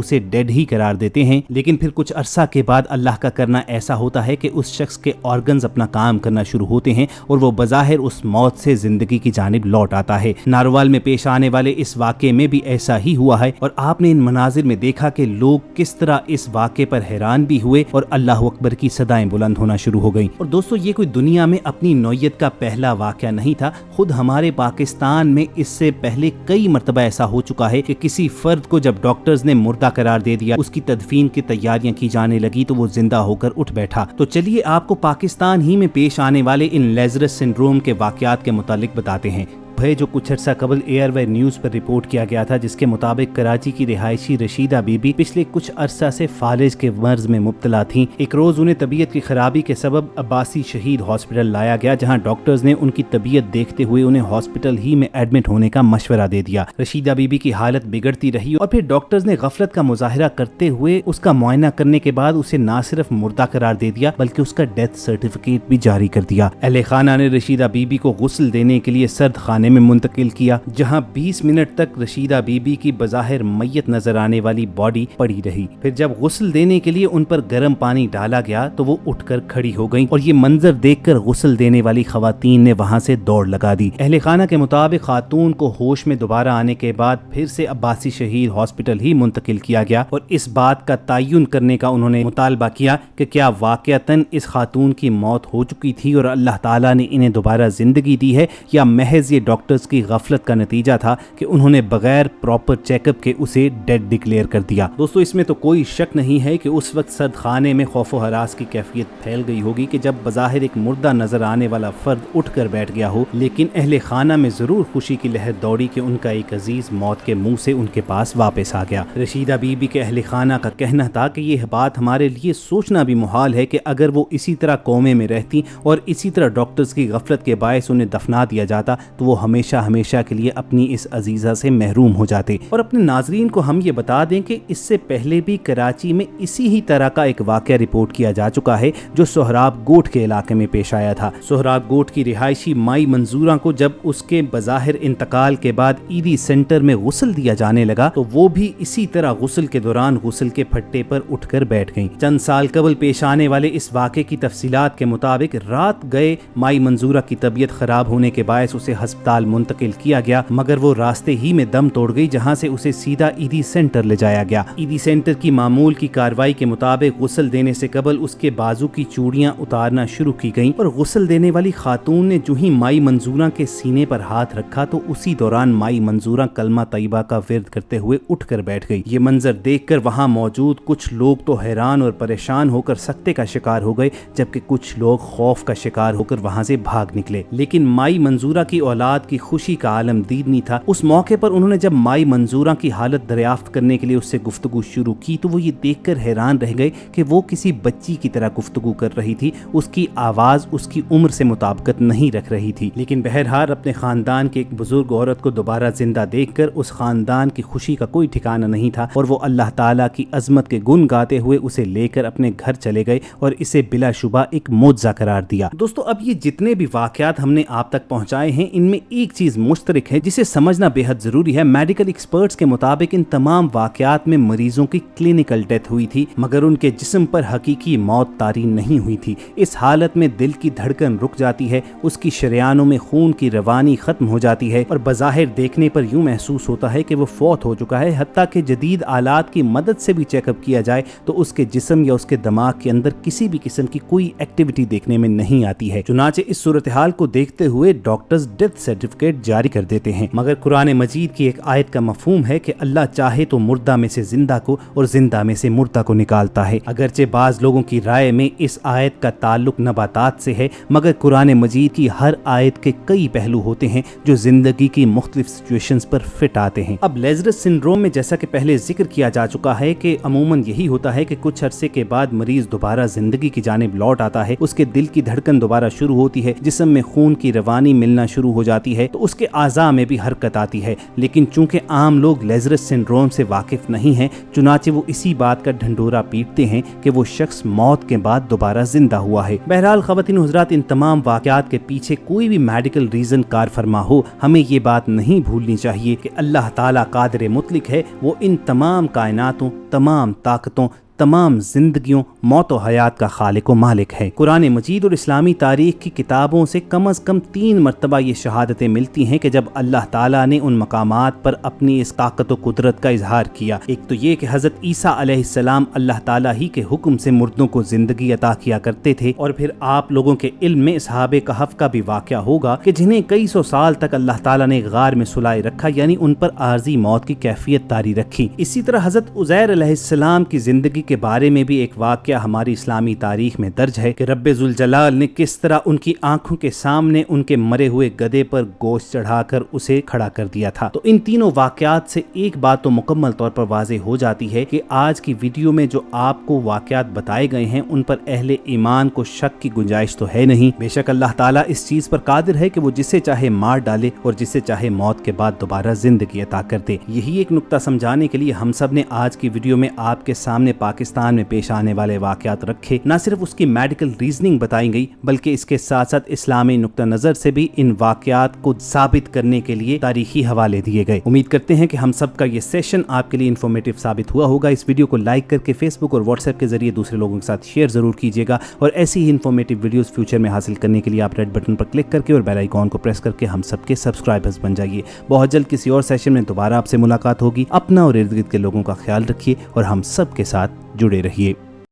اسے did he قرار دیتے ہیں، لیکن پھر کچھ عرصہ کے بعد اللہ کا کرنا ایسا ہوتا ہے کہ اس شخص کے آرگنز اپنا کام کرنا شروع ہوتے ہیں اور وہ بظاہر اس موت سے زندگی کی جانب لوٹ آتا ہے۔ ناروال میں پیش آنے والے اس واقعے میں بھی ایسا ہی ہوا ہے، اور آپ نے ان مناظر میں دیکھا کہ لوگ کس طرح اس واقعے پر حیران بھی ہوئے اور اللہ اکبر کی صدائیں بلند ہونا شروع ہو گئیں۔ اور دوستو، یہ کوئی دنیا میں اپنی نوعیت کا پہلا واقعہ نہیں تھا، خود ہمارے پاکستان میں اس سے پہلے کئی مرتبہ ایسا ہو چکا ہے کہ کسی فرد کو جب ڈاکٹرز نے مردہ قرار دے دیا، اس کی تدفین کی تیاریاں کی جانے لگی تو وہ زندہ ہو کر اٹھ بیٹھا۔ تو چلیے آپ کو پاکستان ہی میں پیش آنے والے ان لیزرس سنڈروم کے واقعات کے متعلق بتاتے ہیں۔ ہے جو کچھ عرصہ قبل ایئر وے نیوز پر رپورٹ کیا گیا تھا، جس کے مطابق کراچی کی رہائشی رشیدہ بی بی پچھلے کچھ عرصہ سے فالج کے مرض میں مبتلا تھیں۔ ایک روز انہیں طبیعت کی خرابی کے سبب عباسی شہید ہاسپٹل لایا گیا، جہاں ڈاکٹرز نے ان کی طبیعت دیکھتے ہوئے انہیں ہاسپٹل ہی میں ایڈمٹ ہونے کا مشورہ دے دیا۔ رشیدہ بی بی کی حالت بگڑتی رہی اور پھر ڈاکٹرز نے غفلت کا مظاہرہ کرتے ہوئے اس کا معائنہ کرنے کے بعد اسے نہ صرف مردہ قرار دے دیا بلکہ اس کا ڈیتھ سرٹیفکیٹ بھی جاری کر دیا۔ اہل خانہ نے رشیدہ بی بی کو غسل دینے کے لیے سرد خانے میں منتقل کیا، جہاں 20 منٹ تک رشیدہ بی بی کی بظاہر میت نظر آنے والی باڈی پڑی رہی۔ پھر جب غسل دینے کے لیے ان پر گرم پانی ڈالا گیا تو وہ اٹھ کر کھڑی ہو گئیں، اور یہ منظر دیکھ کر غسل دینے والی خواتین نے وہاں سے دوڑ لگا دی۔ اہل خانہ کے مطابق خاتون کو ہوش میں دوبارہ آنے کے بعد پھر سے عباسی شہید ہاسپٹل ہی منتقل کیا گیا، اور اس بات کا تعین کرنے کا انہوں نے مطالبہ کیا کہ کیا واقعتاً اس خاتون کی موت ہو چکی تھی اور اللہ تعالیٰ نے انہیں دوبارہ زندگی دی ہے، یا محض یہ ڈاکٹرز کی غفلت کا نتیجہ تھا کہ انہوں نے بغیر پراپر چیک اپ کے اسے ڈیڈ ڈکلیئر کر دیا۔ دوستو، اس میں تو کوئی شک نہیں ہے کہ اس وقت سرد خانے میں خوف و ہراس کی کیفیت پھیل گئی ہوگی کہ جب بظاہر ایک مردہ نظر آنے والا فرد اٹھ کر بیٹھ گیا ہو، لیکن اہل خانہ میں ضرور خوشی کی لہر دوڑی کہ ان کا ایک عزیز موت کے منہ سے ان کے پاس واپس آ گیا۔ رشیدہ بی بی کے اہل خانہ کا کہنا تھا کہ یہ بات ہمارے لیے سوچنا بھی محال ہے کہ اگر وہ اسی طرح کومے میں رہتی اور اسی طرح ڈاکٹرز کی غفلت کے باعث انہیں دفنا دیا جاتا تو وہ ہمیشہ ہمیشہ کے لیے اپنی اس عزیزہ سے محروم ہو جاتے۔ اور اپنے ناظرین کو ہم یہ بتا دیں کہ اس سے پہلے بھی کراچی میں اسی ہی طرح کا ایک واقعہ رپورٹ کیا جا چکا ہے جو سہراب گوٹ کے علاقے میں پیش آیا تھا۔ سہراب گوٹ کی رہائشی مائی منظورہ کو جب اس کے بظاہر انتقال کے بعد عیدی سینٹر میں غسل دیا جانے لگا تو وہ بھی اسی طرح غسل کے دوران غسل کے پھٹے پر اٹھ کر بیٹھ گئیں۔ چند سال قبل پیش آنے والے اس واقعے کی تفصیلات کے مطابق رات گئے مائی منظورہ کی طبیعت خراب ہونے کے باعث اسے ہسپتال منتقل کیا گیا، مگر وہ راستے ہی میں دم توڑ گئی، جہاں سے اسے سیدھا عیدی سینٹر لے جایا گیا۔ عیدی سینٹر کی معمول کی کارروائی کے مطابق غسل دینے سے قبل اس کے بازو کی چوڑیاں اتارنا شروع کی گئیں، اور غسل دینے والی خاتون نے جو ہی مائی منظورہ کے سینے پر ہاتھ رکھا تو اسی دوران مائی منظورہ کلمہ طیبہ کا ورد کرتے ہوئے اٹھ کر بیٹھ گئی۔ یہ منظر دیکھ کر وہاں موجود کچھ لوگ تو حیران اور پریشان ہو کر سکتے کا شکار ہو گئے، جبکہ کچھ لوگ خوف کا شکار ہو کر وہاں سے بھاگ نکلے۔ لیکن مائی منظورہ کی اولاد کی خوشی کا عالم دید نہیں تھا۔ اس موقع پر انہوں نے جب مائی منظورہ کی حالت دریافت کرنے کے لیے اس سے گفتگو شروع کی تو وہ یہ دیکھ کر حیران رہ گئے کہ وہ کسی بچی کی طرح گفتگو کر رہی تھی، اس کی آواز اس کی عمر سے مطابقت نہیں رکھ رہی تھی۔ لیکن بہرحال اپنے خاندان کے ایک بزرگ عورت کو دوبارہ زندہ دیکھ کر اس خاندان کی خوشی کا کوئی ٹھکانہ نہیں تھا، اور وہ اللہ تعالیٰ کی عظمت کے گن گاتے ہوئے اسے لے کر اپنے گھر چلے گئے اور اسے بلا شبہ ایک معجزہ قرار دیا۔ دوستو، اب یہ جتنے بھی واقعات ہم نے آپ تک پہنچائے ہیں ان میں ایک چیز مشترک ہے جسے سمجھنا بے حد ضروری ہے۔ میڈیکل ایکسپرٹس کے مطابق ان تمام واقعات میں مریضوں کی کلینکل ڈیتھ ہوئی تھی، مگر ان کے جسم پر حقیقی موت طاری نہیں ہوئی تھی۔ اس حالت میں دل کی دھڑکن رک جاتی ہے، اس کی شریانوں میں خون کی روانی ختم ہو جاتی ہے، اور بظاہر دیکھنے پر یوں محسوس ہوتا ہے کہ وہ فوت ہو چکا ہے۔ حتیٰ کہ جدید آلات کی مدد سے بھی چیک اپ کیا جائے تو اس کے جسم یا اس کے دماغ کے اندر کسی بھی قسم کی کوئی ایکٹیویٹی دیکھنے میں نہیں آتی ہے۔ چنانچہ اس صورتحال کو دیکھتے ہوئے ڈاکٹرز ڈیتھ سرٹیفکیٹ جاری کر دیتے ہیں، مگر قرآن مجید کی ایک آیت کا مفہوم ہے کہ اللہ چاہے تو مردہ میں سے زندہ کو اور زندہ میں سے مردہ کو نکالتا ہے۔ اگرچہ بعض لوگوں کی رائے میں اس آیت کا تعلق نباتات سے ہے، مگر قرآن مجید کی ہر آیت کے کئی پہلو ہوتے ہیں جو زندگی کی مختلف سچویشنز پر فٹ آتے ہیں۔ اب لیزرس سنڈروم میں جیسا کہ پہلے ذکر کیا جا چکا ہے کہ عموماً یہی ہوتا ہے کہ کچھ عرصے کے بعد مریض دوبارہ زندگی کی جانب لوٹ آتا ہے، اس کے دل کی دھڑکن دوبارہ شروع ہوتی ہے، جسم میں خون کی روانی ملنا شروع ہو جاتی جاتی ہے تو اس کے اعضاء میں بھی حرکت آتی ہے، لیکن چونکہ عام لوگ لیزرس سنڈروم سے واقف نہیں ہیں، چنانچہ وہ اسی بات کا ڈھنڈورا پیٹتے ہیں کہ وہ شخص موت کے بعد دوبارہ زندہ ہوا ہے۔ بہرحال خواتین و حضرات، ان تمام واقعات کے پیچھے کوئی بھی میڈیکل ریزن کار فرما ہو، ہمیں یہ بات نہیں بھولنی چاہیے کہ اللہ تعالیٰ قادر مطلق ہے، وہ ان تمام کائناتوں، تمام طاقتوں، تمام زندگیوں، موت و حیات کا خالق و مالک ہے۔ قرآن مجید اور اسلامی تاریخ کی کتابوں سے کم از کم 3 مرتبہ یہ شہادتیں ملتی ہیں کہ جب اللہ تعالیٰ نے ان مقامات پر اپنی اس طاقت و قدرت کا اظہار کیا۔ ایک تو یہ کہ حضرت عیسیٰ علیہ السلام اللہ تعالیٰ ہی کے حکم سے مردوں کو زندگی عطا کیا کرتے تھے، اور پھر آپ لوگوں کے علم میں اصحاب کہف کا بھی واقعہ ہوگا کہ جنہیں کئی سو سال تک اللہ تعالیٰ نے غار میں سلائے رکھا، یعنی ان پر عارضی موت کی کیفیت طاری رکھی۔ اسی طرح حضرت عزیر علیہ السلام کی زندگی کے بارے میں بھی ایک واقعہ ہماری اسلامی تاریخ میں درج ہے کہ رب ذوالجلال نے کس طرح ان کی آنکھوں کے سامنے ان کے مرے ہوئے گدھے پر گوشت چڑھا کر اسے کھڑا کر دیا تھا۔ تو ان تینوں واقعات سے ایک بات تو مکمل طور پر واضح ہو جاتی ہے کہ آج کی ویڈیو میں جو آپ کو واقعات بتائے گئے ہیں ان پر اہل ایمان کو شک کی گنجائش تو ہے نہیں۔ بے شک اللہ تعالیٰ اس چیز پر قادر ہے کہ وہ جسے چاہے مار ڈالے اور جسے چاہے موت کے بعد دوبارہ زندگی عطا کر دے۔ یہی ایک نقطہ سمجھانے کے لیے ہم سب نے آج کی ویڈیو میں آپ کے سامنے پاکستان میں پیش آنے والے واقعات رکھے۔ نہ صرف اس کی میڈیکل ریزننگ بتائی گئی بلکہ اس کے ساتھ ساتھ اسلامی نقطہ نظر سے بھی ان واقعات کو ثابت کرنے کے لیے تاریخی حوالے دیے گئے۔ امید کرتے ہیں کہ ہم سب کا یہ سیشن آپ کے لیے انفارمیٹیو ثابت ہوا ہوگا۔ اس ویڈیو کو لائک کر کے فیس بک اور واٹس ایپ کے ذریعے دوسرے لوگوں کے ساتھ شیئر ضرور کیجیے گا، اور ایسی ہی انفارمیٹیو ویڈیوز فیوچر میں حاصل کرنے کے لیے آپ ریڈ بٹن پر کلک کر کے اور بیل آئیکن کو پریس کر کے ہم سب کے سبسکرائبرز بن جائیے۔ بہت جلد کسی اور سیشن میں دوبارہ آپ سے ملاقات ہوگی۔ اپنا اور ارد گرد کے لوگوں کا خیال رکھیے اور ہم سب کے ساتھ جڑے رہیے۔